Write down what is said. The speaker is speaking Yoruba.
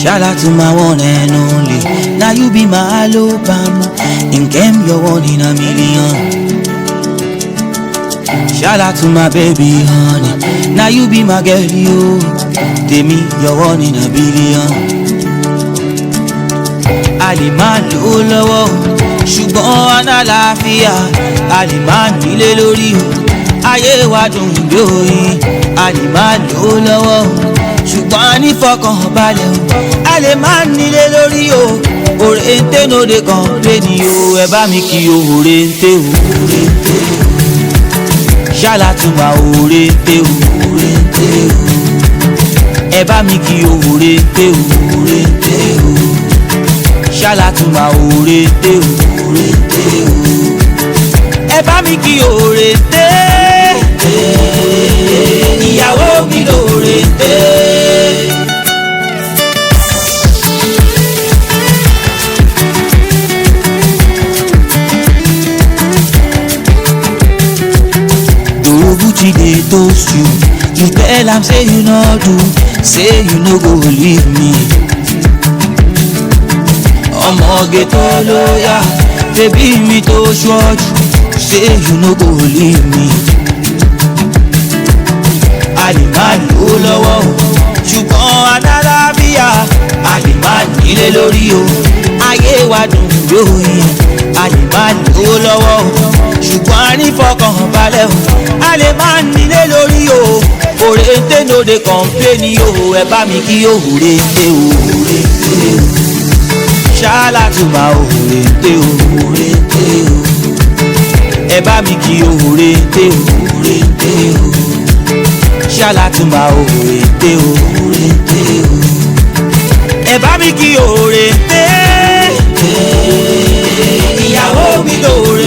Shout out to my one and only. Now you be my Alabama. In game, you're one in a million. Shout out to my baby honey. Now you be my girl, you. To me, you're one in a billion. Aliman ló lọ́wọ́ ṣùgbọ́n àlàáfíà. Aliman nílé lórí o. Ayé wa dùn bí oyin. Aliman ló lọ́wọ́ ṣùgbọ́n nífọ̀kànbalẹ̀ o. Aliman nílé lórí o. Òrèǹté no dey complain o. Ẹ bá mi kí o òrèǹté o. Shout out to my òrèǹté o. Ẹ bá mi kí o òrèǹté o. Shout out to my òrèǹté o. Ẹ bá mi kí òrèǹté. Ìyàwó mi lòrèǹté. Gucci dey toast you. You tell am say you no do, say you no go leave me. Ọmọge tó lóyà, baby mi tó ṣọ́ọ̀jù, say you no go leave me. Aliman ló lọ́wọ́ o, ṣùgbọ́n àlàáfíà. Aliman nílé lórí o, ayé wa dùn lóyìn. Aliman ló lọ́wọ́ o, ṣùgbọ́n ànífọkànbalẹ̀ o. Aliman nílé lórí o. Òrèǹté no dey complain o. Ẹ bá mi kí òrèǹté o. Shout out to my òrèǹté o. Ẹ bá mi kí òrèǹté o. Shout out to my òrèǹté o. Ẹ bá mi kí òrèǹté. Ìyàwó mi lóore.